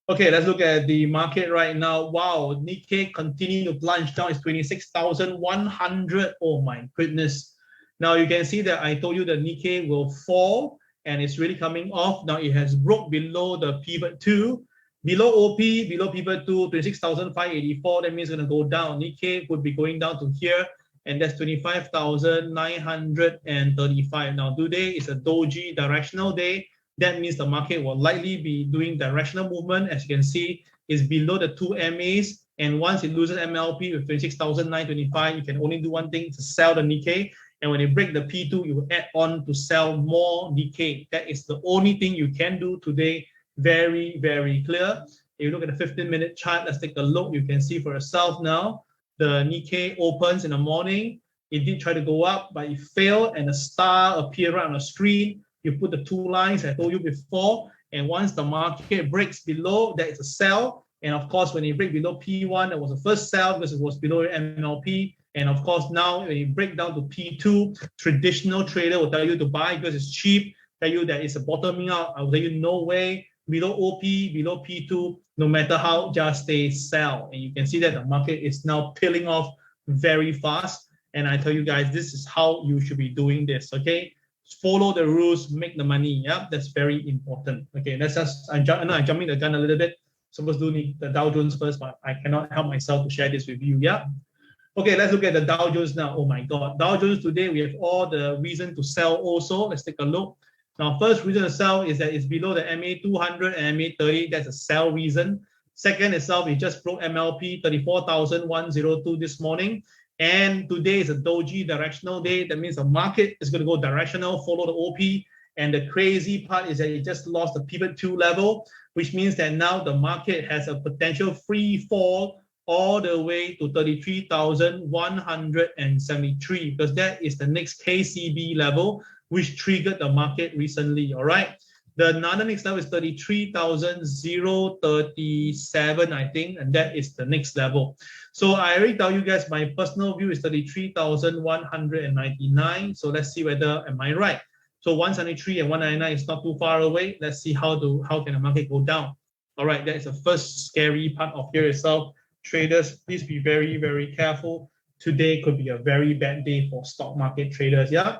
Okay, let's look at the market right now. Wow, Nikkei continue to plunge down. It's 26,100. Oh my goodness. Now you can see that I told you that Nikkei will fall and it's really coming off. Now it has broke below the pivot 2. Below OP, below pivot 2, 26,584. That means it's going to go down. Nikkei would be going down to here, and that's 25,935. Now today is a doji directional day. That means the market will likely be doing directional movement. As you can see, is below the 2 MAs. And once it loses MLP with 26,925, you can only do one thing, to sell the Nikkei. And when you break the P2, you add on to sell more Nikkei. That is the only thing you can do today. Very, very clear. If you look at the 15-minute chart, let's take a look. You can see for yourself now, the Nikkei opens in the morning. It did try to go up, but it failed, and a star appeared right on the screen. You put the two lines I told you before, and once the market breaks below, that is a sell. And of course, when it breaks below P1, that was the first sell because it was below MLP. And of course, now when you break down to P2, traditional trader will tell you to buy because it's cheap, tell you that it's a bottoming out. I will tell you no way. Below OP, below P2, no matter how, just they sell. And you can see that the market is now peeling off very fast. And I tell you guys, this is how you should be doing this, okay? Follow the rules, make the money. Yeah, that's very important. Okay, let's just, I'm jumping the gun a little bit. Supposed to do need the Dow Jones first, but I cannot help myself to share this with you. Yeah. Okay, let's look at the Dow Jones now. Oh my God, Dow Jones today, we have all the reason to sell also. Let's take a look. Now, first reason to sell is that it's below the MA 200 and MA 30. That's a sell reason. Second itself, it just broke MLP 34,102 this morning. And today is a doji directional day. That means the market is going to go directional, follow the OP. And the crazy part is that it just lost the pivot 2 level, which means that now the market has a potential free fall all the way to 33,173, because that is the next KCB level, which triggered the market recently. All right. The next level is 33,037, I think, and that is the next level. So I already tell you guys, my personal view is 33,199. So let's see whether am I right. So 173 and 199 is not too far away. Let's see how can the market go down. All right, that is the first scary part of here itself. Traders, please be very, very careful. Today could be a very bad day for stock market traders. Yeah.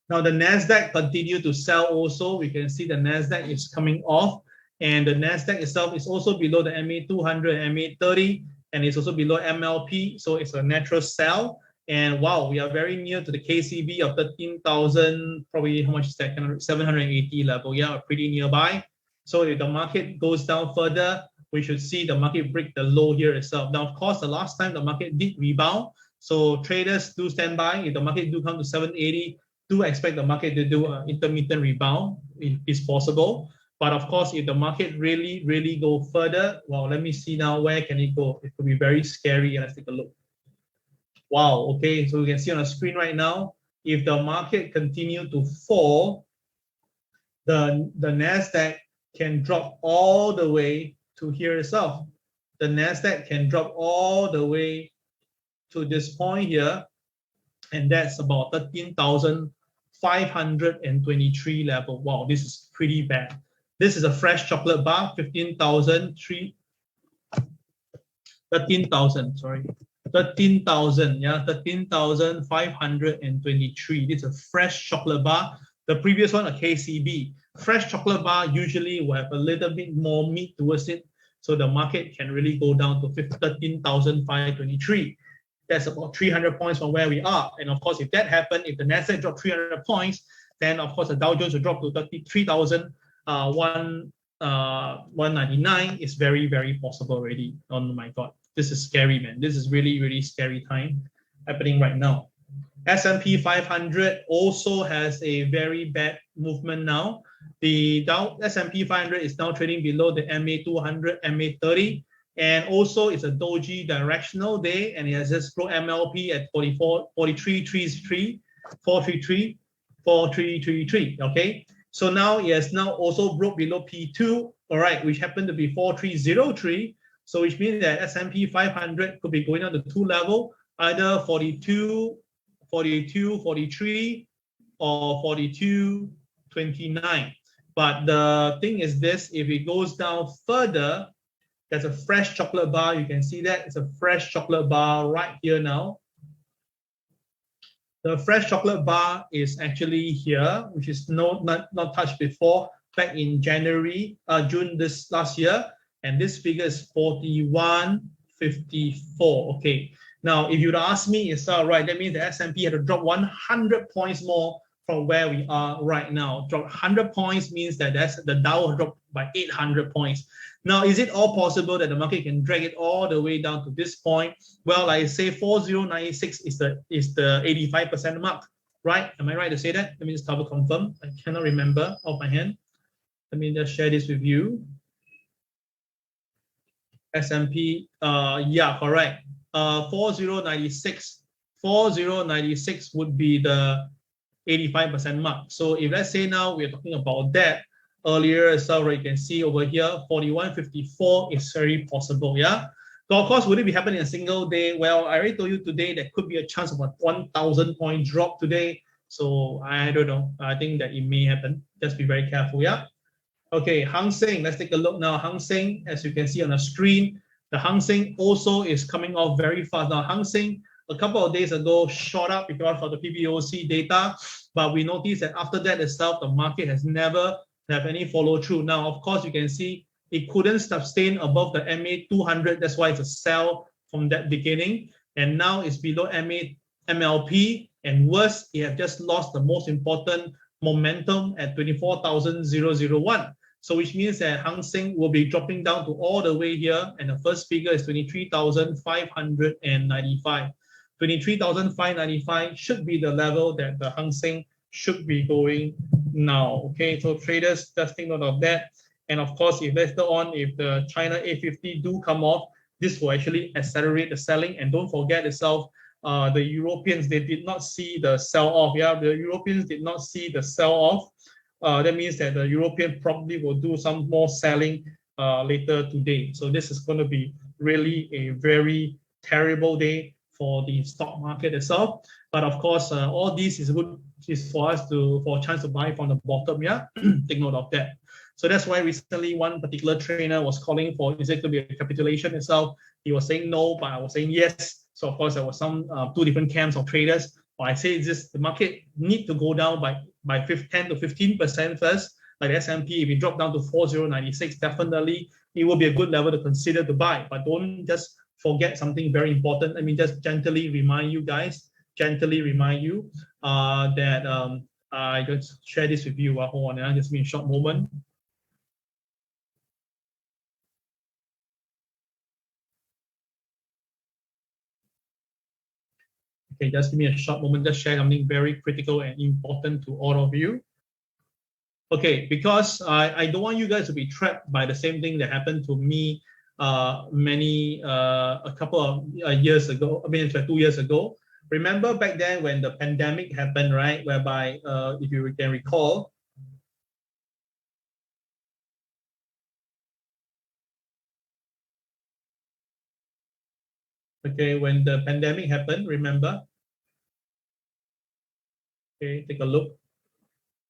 Now the Nasdaq continue to sell also. We can see the Nasdaq is coming off, and the Nasdaq itself is also below the MA200 and MA30, and it's also below MLP. So it's a natural sell. And wow, we are very near to the KCB of 13,000, probably how much is that? 780 level. Yeah, pretty nearby. So if the market goes down further, we should see the market break the low here itself. Now, of course, the last time the market did rebound. So traders do stand by. If the market do come to 780, do expect the market to do an intermittent rebound. It is possible. But of course, if the market really go further, well, let me see now, where can it go? It could be very scary. Let's take a look. Wow, okay, so you can see on the screen right now, if the market continue to fall, the Nasdaq can drop all the way to here itself. The Nasdaq can drop all the way to this point here, and that's about 13,523 level. Wow, this is pretty bad. This is a fresh chocolate bar, 13,000, yeah, 13,523. This is a fresh chocolate bar. The previous one, a KCB. Fresh chocolate bar usually will have a little bit more meat towards it, so the market can really go down to 13,523. That's about 300 points from where we are. And of course, if that happened, if the Nasdaq dropped 300 points, then of course the Dow Jones will drop to 33,199. It's very, very possible already. Oh my God, this is scary, man. This is really scary time happening right now. S&P 500 also has a very bad movement now. The S&P 500 is now trading below the MA200, MA30, and also it's a doji directional day, and it has just broke MLP at 433. Okay, so now it has now also broke below P2, all right, which happened to be 4303. So which means that S&P 500 could be going on to two level, either 42, 43, or 42.29. But the thing is this, if it goes down further, there's a fresh chocolate bar. You can see that it's a fresh chocolate bar right here now. The fresh chocolate bar is actually here, which is not touched before, back in June this last year. And this figure is 41.54. Okay. Now, if you'd ask me, it's all right. That means the S&P had to drop 100 points more from where we are right now. Drop 100 points means that the Dow will drop by 800 points. Now, is it all possible that the market can drag it all the way down to this point? Well, I say 4096 is the 85% mark, right? Am I right to say that? Let me just double confirm. I cannot remember off my hand. Let me just share this with you. S&P, yeah, correct. 4096 would be the 85% mark. So if let's say now we're talking about that earlier, so you can see over here 41.54 is very possible. Yeah. So of course, would it be happening in a single day? Well, I already told you today there could be a chance of a 1,000 point drop today. So I don't know. I think that it may happen. Just be very careful. Yeah. Okay, Hang Seng. Let's take a look now. Hang Seng, as you can see on the screen, the Hang Seng also is coming off very fast. Now, Hang Seng a couple of days ago shot up because of the PBOC data, but we noticed that after that itself, the market has never have any follow through. Now, of course, you can see it couldn't sustain above the MA200. That's why it's a sell from that beginning. And now it's below MLP. And worse, it has just lost the most important momentum at 24,001. So which means that Hang Seng will be dropping down to all the way here. And the first figure is 23,595. 23,595 should be the level that the Hang Seng should be going now. Okay, so traders, just take note of that. And of course, if later on, if the China A50 do come off, this will actually accelerate the selling. And don't forget itself, the Europeans, they did not see the sell-off. Yeah, the Europeans did not see the sell-off. That means that the European probably will do some more selling later today. So this is going to be really a very terrible day for the stock market itself. But of course, all this is good is for us for a chance to buy from the bottom. Yeah, take note of that. So that's why recently one particular trainer was calling for, is it going to be a capitulation itself? He was saying no, but I was saying yes. So of course there was some two different camps of traders. But I say this: the market need to go down by 10 to 15% first. Like the S&P, if it drop down to 4096, definitely it will be a good level to consider to buy. But don't just forget something very important. Let me just gently remind you guys, that I just share this with you. Hold on, just give me a short moment. Okay, just give me a short moment. Just share something very critical and important to all of you. Okay, because I don't want you guys to be trapped by the same thing that happened to me a couple of years ago. I mean, 2 years ago. Remember back then when the pandemic happened, right? Whereby, if you can recall, okay, when the pandemic happened, remember? Okay, take a look.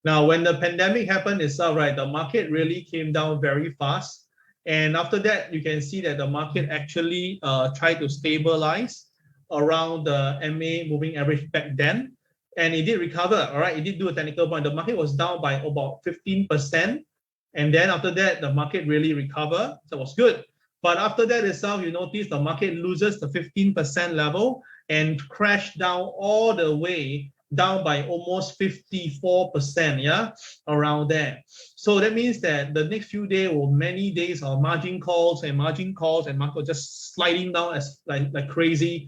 Now, when the pandemic happened itself, right, the market really came down very fast. And after that, you can see that the market actually tried to stabilize around the MA moving average back then. And it did recover, all right? It did do a technical point. The market was down by about 15%. And then after that, the market really recovered. So it was good. But after that itself, you notice the market loses the 15% level and crashed down all the way down by almost 54%, yeah, around there. So that means that the next few days or many days of margin calls and market just sliding down as like crazy.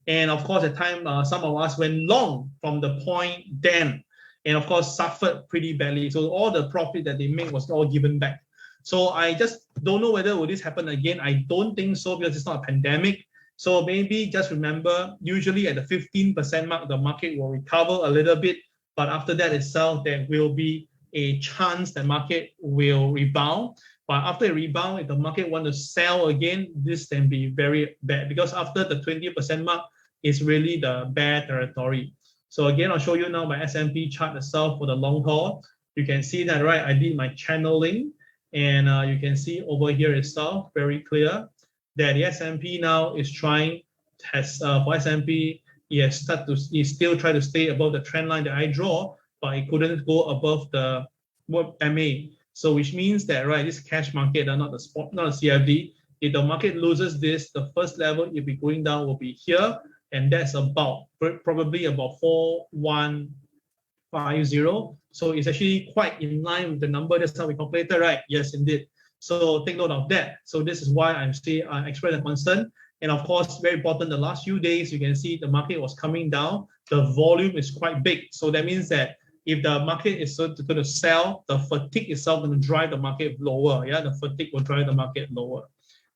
And of course, at time some of us went long from the point then, and of course suffered pretty badly. So all the profit that they made was all given back. So I just don't know whether will this happen again. I don't think so, because it's not a pandemic. So maybe just remember, usually at the 15% mark, the market will recover a little bit. But after that itself, there will be a chance the market will rebound. But after a rebound, if the market want to sell again, this can be very bad, because after the 20% mark is really the bear territory. So again, I'll show you now my S&P chart itself for the long haul. You can see that, right? I did my channeling, and you can see over here itself very clear that the S&P now is for S&P, it still try to stay above the trend line that I draw, but it couldn't go above the MA. So which means that, right, this cash market, not the spot, not the CFD. If the market loses this, the first level it'll be going down will be here, and that's probably about 4150. So it's actually quite in line with the number. That's how we calculated, right? Yes, indeed. So take note of that. So this is why I'm still expressing a concern. And of course, very important, the last few days, you can see the market was coming down. The volume is quite big. So that means that if the market is going to sell, the fatigue itself going to drive the market lower. Yeah, the fatigue will drive the market lower.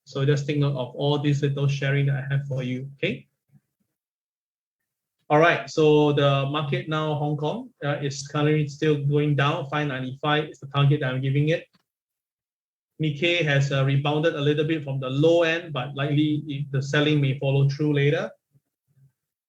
So just take note of all these little sharing that I have for you. Okay. All right. So the market now, Hong Kong, is currently still going down. 595 is the target that I'm giving it. Nikkei has rebounded a little bit from the low end, but likely the selling may follow through later.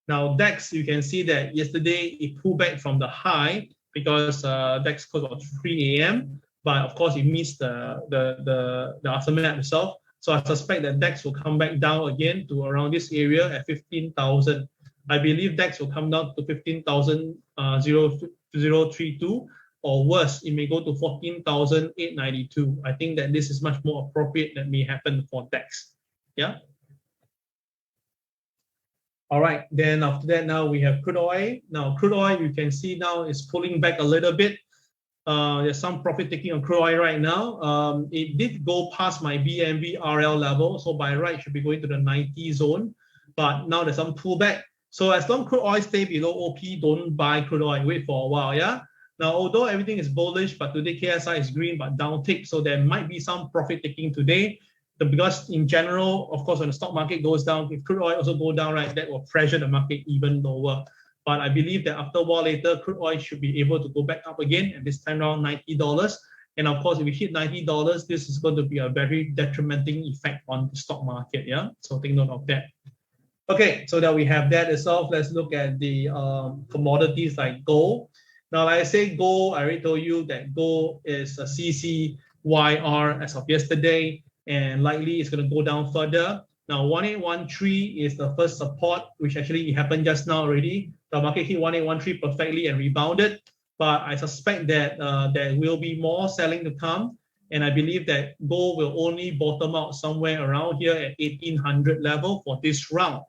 Now DAX, you can see that yesterday it pulled back from the high because DAX closed at 3 a.m. But of course it missed the aftermath itself. So I suspect that DAX will come back down again to around this area at 15,000. I believe DAX will come down to 15,032. Or worse, it may go to 14,892. I think that this is much more appropriate that may happen for DAX. Yeah. All right. Then after that, now we have crude oil. Now crude oil, you can see now is pulling back a little bit. There's some profit taking on crude oil right now. It did go past my BNB RL level, so by right it should be going to the 90 zone. But now there's some pullback. So as long as crude oil stay below OP, don't buy crude oil. Wait for a while. Yeah. Now, although everything is bullish, but today KSI is green but down tick, so there might be some profit taking today. Because in general, of course, when the stock market goes down, if crude oil also go down, right, that will pressure the market even lower. But I believe that after a while later, crude oil should be able to go back up again, and this time around $90. And of course, if we hit $90, this is going to be a very detrimental effect on the stock market. Yeah, so take note of that. Okay, so that we have that itself. Let's look at the commodities like gold. Now, like I say, gold, I already told you that gold is a CCYR as of yesterday, and likely it's going to go down further. Now, 1813 is the first support, which actually happened just now already. The market hit 1813 perfectly and rebounded, but I suspect that there will be more selling to come, and I believe that gold will only bottom out somewhere around here at 1800 level for this round.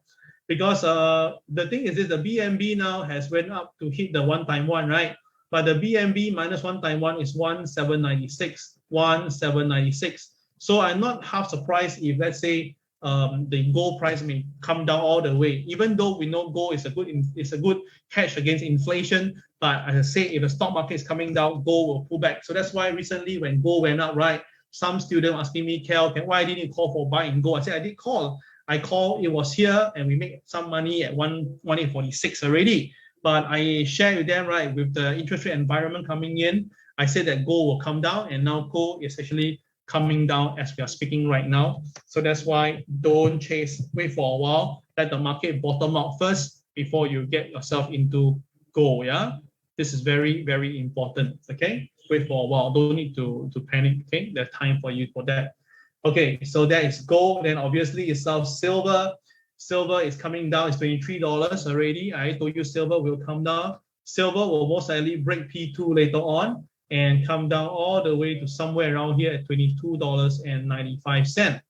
Because the thing is this, the BNB now has went up to hit the 1x1, right? But the BNB minus 1x1 is 1796. So I'm not half surprised if, let's say, the gold price may come down all the way, even though we know gold is a good hedge against inflation. But as I say, if the stock market is coming down, gold will pull back. So that's why recently when gold went up, right, some student asking me, Kel, why didn't you call for buying gold? I said I did call. I called, it was here, and we made some money at 1846 already. But I shared with them, right, with the interest rate environment coming in, I said that gold will come down, and now gold is actually coming down as we are speaking right now. So that's why don't chase, wait for a while, let the market bottom out first before you get yourself into gold, yeah? This is very, very important, okay? Wait for a while, don't need to panic, okay? There's time for you for that. Okay, so that is gold. Then obviously itself silver. Silver is coming down. It's $23 already. I told you silver will come down. Silver will most likely break P2 later on and come down all the way to somewhere around here at $22.95.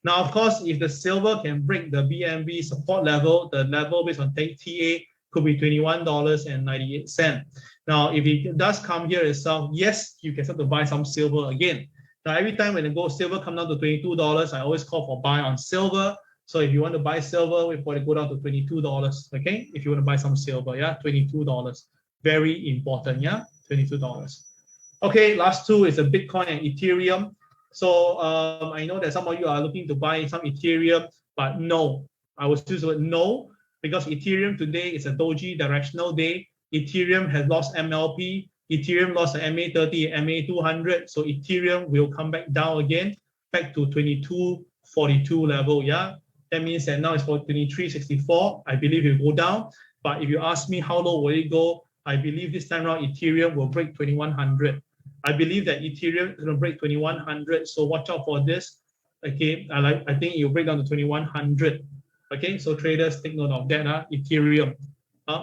Now, of course, if the silver can break the BNB support level, the level based on TA could be $21.98. Now, if it does come here itself, yes, you can start to buy some silver again. Now, every time when the gold silver come down to $22, I always call for buy on silver. So if you want to buy silver, wait for it to go down to $22, okay? If you want to buy some silver, yeah, $22. Very important, yeah, $22. Okay, last two is the Bitcoin and Ethereum. So I know that some of you are looking to buy some Ethereum, but no, I will choose the word no, because Ethereum today is a doji directional day. Ethereum has lost MLP. Ethereum lost the MA30, MA200, so Ethereum will come back down again, back to 2242 level, yeah? That means that now it's for 2364. I believe it will go down, but if you ask me how low will it go, I believe this time around Ethereum will break 2100. I believe that Ethereum is going to break 2100, so watch out for this. Okay, I think it will break down to 2100. Okay, so traders take note of that, Ethereum.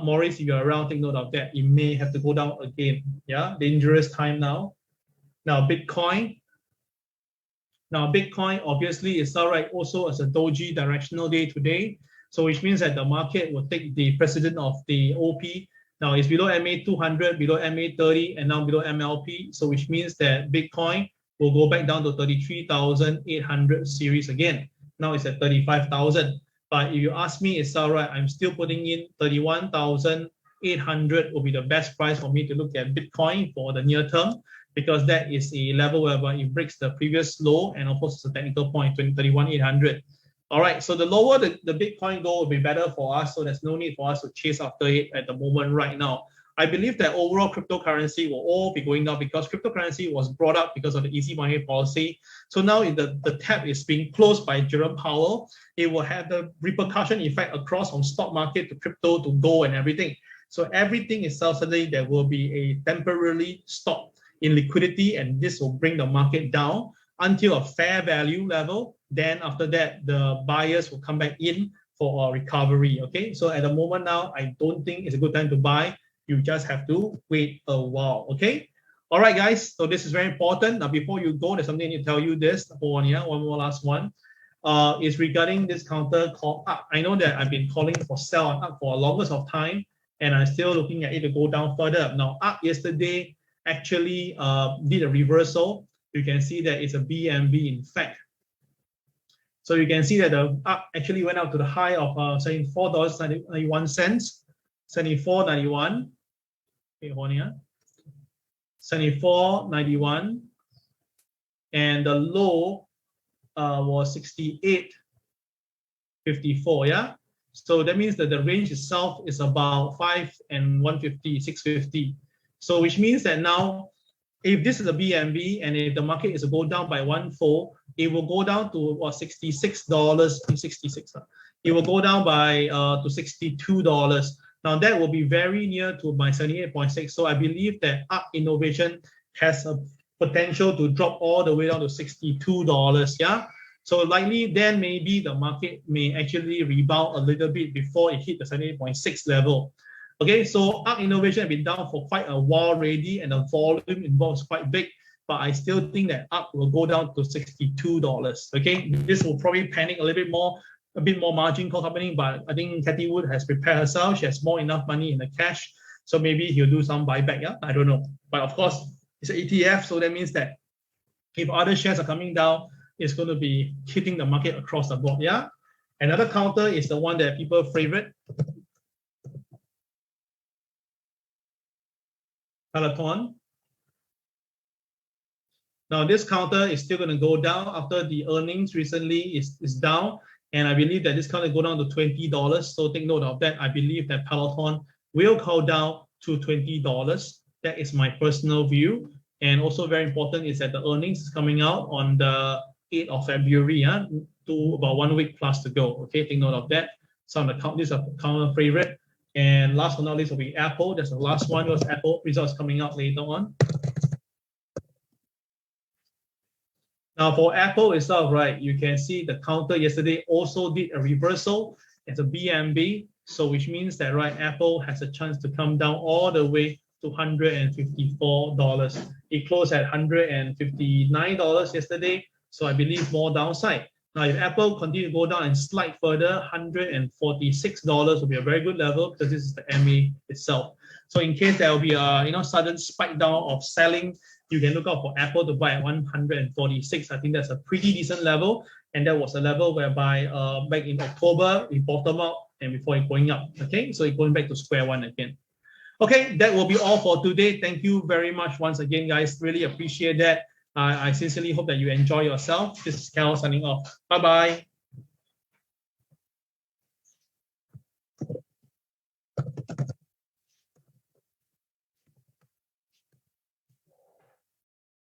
Maurice, if you're around, take note of that. It may have to go down again. Yeah, dangerous time now. Now, Bitcoin. Now, Bitcoin obviously is alright also as a doji directional day today. So which means that the market will take the precedent of the OP. Now, it's below MA200, below MA30, and now below MLP. So which means that Bitcoin will go back down to 33,800 series again. Now it's at 35,000. But if you ask me, it's all right. I'm still putting in 31,800 will be the best price for me to look at Bitcoin for the near term, because that is a level whereby it breaks the previous low, and of course it's a technical point, 31,800. All right, so the lower the Bitcoin go will be better for us, so there's no need for us to chase after it at the moment right now. I believe that overall cryptocurrency will all be going down because cryptocurrency was brought up because of the easy money policy. So now if the tap is being closed by Jerome Powell, it will have the repercussion effect across from stock market to crypto to gold and everything. So everything itself, suddenly there will be a temporarily stop in liquidity, and this will bring the market down until a fair value level. Then after that, the buyers will come back in for a recovery, okay? So at the moment now, I don't think it's a good time to buy. You just have to wait a while, okay? All right, guys, so this is very important. Now, before you go, there's something I need to tell you this. Hold on here, one more last one. Is regarding this counter called up. I know that I've been calling for sell on up for a longest of time, and I'm still looking at it to go down further. Now, up yesterday actually did a reversal. You can see that it's a BNB in fact. So you can see that the up actually went up to the high of $74.91, 74.91. Okay, hold on here. 74.91, and the low was 68.54. Yeah, so that means that the range itself is about 5 and 150, 650. So which means that now, if this is a BNB and if the market is to go down by 1/4, it will go down to what, $66. It will go down by to $62. Now that will be very near to my 78.6. So I believe that ARC Innovation has a potential to drop all the way down to $62. Yeah. So likely then maybe the market may actually rebound a little bit before it hit the 78.6 level. Okay, so ARC Innovation has been down for quite a while already, and the volume involved is quite big, but I still think that ARC will go down to $62. Okay, this will probably panic a little bit more, a bit more margin call happening, but I think Cathie Wood has prepared herself. She has more enough money in the cash, so maybe he'll do some buyback. Yeah, I don't know, but of course it's an ETF, so that means that if other shares are coming down, it's going to be hitting the market across the board. Yeah. Another counter is the one that people favorite, Peloton. Now this counter is still going to go down after the earnings recently is down, and I believe that this counter go down to $20. So take note of that. I believe that Peloton will go down to $20. That is my personal view. And also very important is that the earnings is coming out on the 8th of February, to about 1 week plus to go. Okay, take note of that. Some of the these are counter favorite. And last but not least will be Apple. That's the last one, because Apple results coming out later on. Now for Apple itself, right, you can see the counter yesterday also did a reversal as a BMB. So which means that, right, Apple has a chance to come down all the way to $154. It closed at $159 yesterday. So I believe more downside. Now, if Apple continue to go down and slide further, $146 will be a very good level, because this is the MA itself. So in case there will be a sudden spike down of selling, you can look out for Apple to buy at 146. I think that's a pretty decent level, and that was a level whereby back in October it bottomed out and before it going up. Okay, so it's going back to square one again. Okay, that will be all for today. Thank you very much once again, guys. Really appreciate that. I sincerely hope that you enjoy yourself. This is Cal signing off. Bye-bye.